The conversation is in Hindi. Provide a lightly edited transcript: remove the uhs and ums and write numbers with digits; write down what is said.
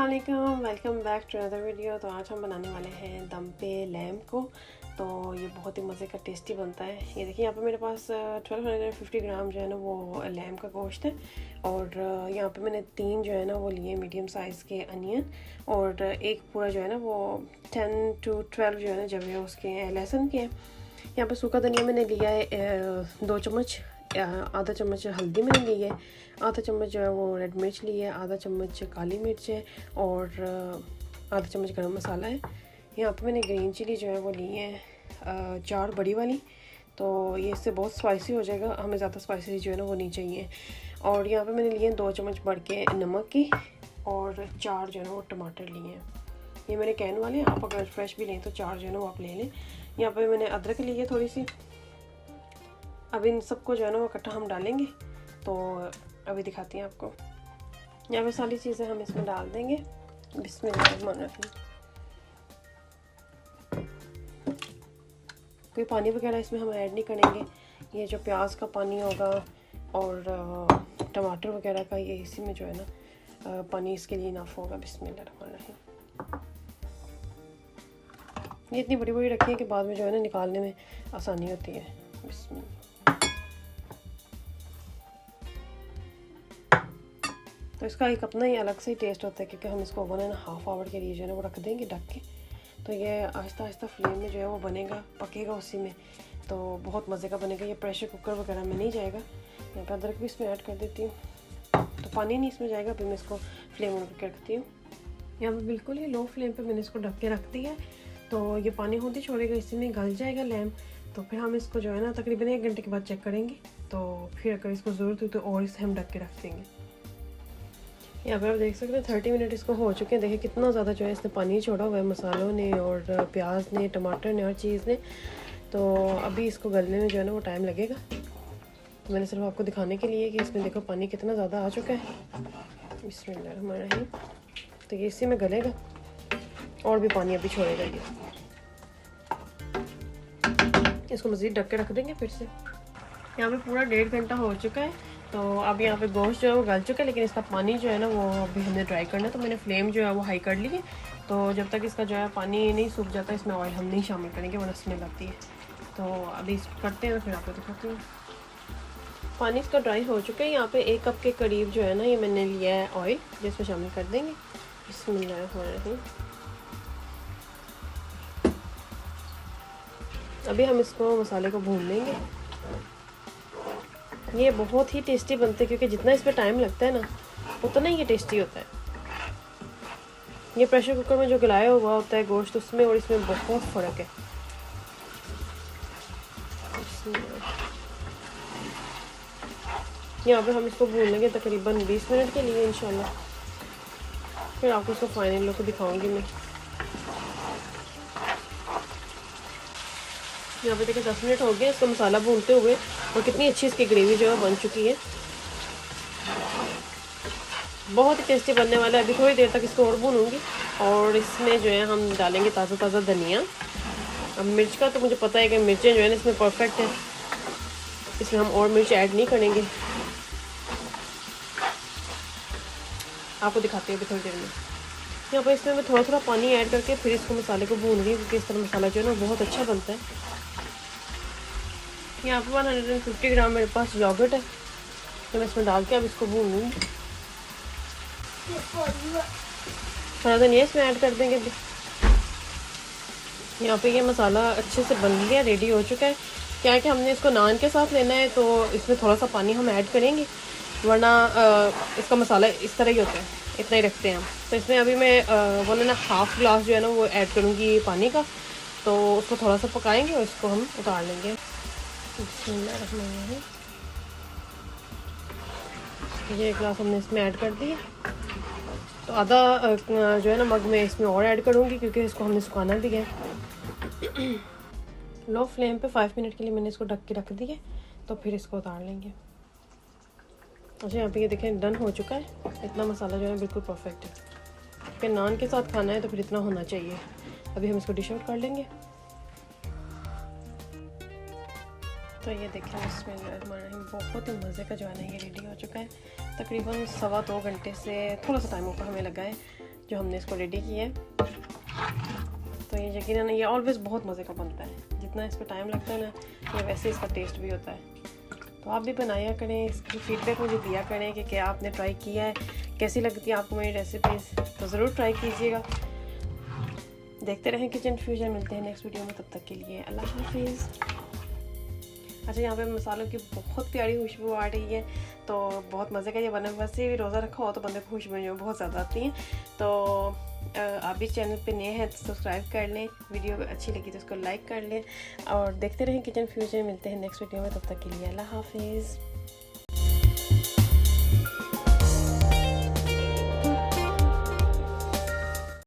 अस्सलाम वालेकुम, welcome back to another video. तो आज हम बनाने वाले हैं दम पे लैम्ब को। तो ये बहुत ही मज़े का टेस्टी बनता है। ये देखिए यहाँ पे मेरे पास 1250 ग्राम जो है ना वो लैम्ब का गोश्त है। और यहाँ पे मैंने 3 जो है ना वो लिए मीडियम साइज़ के अनियन, और एक पूरा जो है ना वो 10 to 12 जो है ना जब है उसके लहसुन के। यहाँ पे सूखा धनिया मैंने लिया है 2 चम्मच, आधा चम्मच हल्दी मैंने ली है, आधा चम्मच जो है वो रेड मिर्च ली है, आधा चम्मच काली मिर्च है, और आधा चम्मच गरम मसाला है। यहाँ पे मैंने ग्रीन चिली जो है वो ली है 4 बड़ी वाली। तो ये इससे बहुत स्पाइसी हो जाएगा, हमें ज़्यादा स्पाइसी जो है ना वो नहीं चाहिए। और यहाँ पे मैंने लिए 2 चम्मच बढ़ के नमक की, और 4 जो है ना वो टमाटर लिए हैं। ये मेरे कैन वाले हैं, आप अगर फ्रेश भी लें तो 4 जो है ना वो आप ले लें। यहाँ पे मैंने अदरक ली है थोड़ी सी। अब इन सबको जो है ना वो इकट्ठा हम डालेंगे, तो अभी दिखाती हैं आपको। यहाँ पे सारी चीज़ें हम इसमें डाल देंगे। बिस्मिल्लाहिर्रहमानिर्रहीम। कोई पानी वगैरह इसमें हम ऐड नहीं करेंगे। ये जो प्याज का पानी होगा और टमाटर वगैरह का, ये इसी में जो है ना पानी इसके लिए इनफ होगा। बिस्मिल्लाहिर्रहमानिर्रहीम। ये इतनी बड़ी बड़ी रखी है कि बाद में जो है ना निकालने में आसानी होती है। बिस्मिल्लाह। तो इसका एक अपना ही अलग से ही टेस्ट होता है, क्योंकि हम इसको 1.5 आवर के लिए जो है ना वो रख देंगे ढक के। तो ये आहिस्ता आहिस्ता फ्लेम में जो है वो बनेगा, पकेगा उसी में। तो बहुत मज़े का बनेगा। ये प्रेशर कुकर वगैरह में नहीं जाएगा। यहाँ पे अदरक भी इसमें ऐड कर देती हूँ, तो पानी नहीं इसमें जाएगा। अभी मैं इसको फ्लेम ऑन करके रखती हूँ। यहाँ पर बिल्कुल ही लो फ्लेम पर मैंने इसको ढक के रख दिया है। तो ये पानी खुद ही छोड़ेगा, इसी में गल जाएगा लैम्ब। तो फिर हम इसको जो है ना तकरीबन 1 घंटे के बाद चेक करेंगे। तो फिर अगर इसको ज़रूरत हुई तो और इसे हम ढक के रख देंगे। यहाँ पे आप देख सकते हैं 30 मिनट इसको हो चुके हैं। देखिए कितना ज़्यादा जो है इसने पानी छोड़ा हुआ है, मसालों ने और प्याज ने, टमाटर ने, हर चीज़ ने। तो अभी इसको गलने में जो है ना वो टाइम लगेगा। तो मैंने सिर्फ आपको दिखाने के लिए कि इसमें देखो पानी कितना ज़्यादा आ चुका है। बिस्मिल्लाहिर्रहमानिर्रहीम। तो ये इसी में गलेगा, और भी पानी अभी छोड़ेगा ये। इसको मज़ीद ढक के रख देंगे फिर से। यहाँ पे पूरा 1.5 घंटा हो चुका है। तो अब यहाँ पे गोश्त जो है वो गल चुका है, लेकिन इसका पानी जो है ना वो अभी हमने ड्राई करना है। तो मैंने फ्लेम जो है वो हाई कर ली है। तो जब तक इसका जो है पानी नहीं सूख जाता, इसमें ऑयल हम नहीं शामिल करेंगे, वरना स्मेल आती है। तो अभी इसको करते हैं, तो फिर आपको दिखाती हूँ। पानी इसका ड्राई हो चुका है। यहाँ पे 1 कप के करीब जो है ना ये मैंने लिया है ऑयल, जिसमें शामिल कर देंगे। बिस्मिल्लाहिर्रहमानिर्रहीम। अभी हम इसको मसाले को भून लेंगे। ये बहुत ही टेस्टी बनते हैं, क्योंकि जितना इसमें टाइम लगता है ना उतना ही ये टेस्टी होता है। ये प्रेशर कुकर में जो गलाया हुआ होता है गोश्त, उसमें और इसमें बहुत फ़र्क है। यहाँ पे हम इसको भून लेंगे तकरीबन 20 मिनट के लिए इंशाल्लाह। फिर आपको इसको फाइनल लुक दिखाऊंगी मैं। यहाँ पे देखिए 10 मिनट हो गए इसको मसाला भूनते हुए, और कितनी अच्छी इसकी ग्रेवी जो है बन चुकी है। बहुत ही टेस्टी बनने वाला है। अभी थोड़ी देर तक इसको और भूनूंगी, और इसमें जो है हम डालेंगे ताज़ा ताज़ा धनिया। अब मिर्च का तो मुझे पता है कि मिर्चें जो है ना इसमें परफेक्ट है, इसमें हम और मिर्च ऐड नहीं करेंगे। आपको दिखाती हूँ अभी थोड़ी देर में। यहाँ पर इसमें मैं थोड़ा थोड़ा पानी ऐड करके फिर इसको मसाले को भून रही हूँ, क्योंकि इस तरह मसाला जो है ना बहुत अच्छा बनता है। यहाँ पे 150 ग्राम मेरे पास योगर्ट है, तो मैं इसमें डाल के अब इसको भून लूँगी। थोड़ा धनिया इसमें ऐड कर देंगे। यहाँ पे ये मसाला अच्छे से बन गया, रेडी हो चुका है। क्या है कि हमने इसको नान के साथ लेना है, तो इसमें थोड़ा सा पानी हम ऐड करेंगे, वरना इसका मसाला इस तरह ही होता है, इतना ही रखते हैं हम। तो इसमें अभी मैं 1.5 ग्लास जो है ना वो ऐड करूँगी पानी का। तो उसको थोड़ा सा पकाएंगे और इसको हम उतार लेंगे। ये 1 ग्लास हमने इसमें ऐड कर दिया। तो आधा जो है ना मग में इसमें और ऐड करूँगी, क्योंकि इसको हमने सुखाना भी है। लो फ्लेम पे 5 मिनट के लिए मैंने इसको ढक के रख दिया। तो फिर इसको उतार लेंगे। अच्छा यहाँ पे ये देखें डन हो चुका है। इतना मसाला जो है बिल्कुल परफेक्ट है। फिर नान के साथ खाना है तो फिर इतना होना चाहिए। अभी हम इसको डिश आउट कर लेंगे। तो ये देखें बिस्मिल्लाहिर्रहमानिर्रहीम, बहुत ही मज़े का जो है ना ये रेडी हो चुका है। तकरीबन 2.25 घंटे से थोड़ा सा टाइम ऊपर हमें लगा है। जो हमने इसको रेडी किया है। तो ये यकीनन ये ऑलवेज़ बहुत मज़े का बनता है, जितना इस पर टाइम लगता है ना ये वैसे इसका टेस्ट भी होता है। तो आप भी बनाया करें, इसकी फीडबैक मुझे दिया करें कि क्या आपने ट्राई किया है, कैसी लगती है आपको मेरी रेसिपीज़, तो ज़रूर ट्राई कीजिएगा। देखते रहें किचन फ्यूजन। मिलते हैं नेक्स्ट वीडियो में, तब तक के लिए अल्लाह हाफिज़। अच्छा, यहाँ पे मसालों की बहुत प्यारी खुशबू आ रही है, तो बहुत मज़े का ये बना। वैसे भी रोज़ा रखा हो तो बंदे को खुशबू जो बहुत ज़्यादा आती हैं। तो आप भी चैनल पे नए हैं तो सब्सक्राइब कर लें, वीडियो अच्छी लगी तो उसको लाइक कर लें और देखते रहें किचन फ्यूजन। मिलते हैं नेक्स्ट वीडियो में, तब तक के लिए अल्लाह हाफिज़।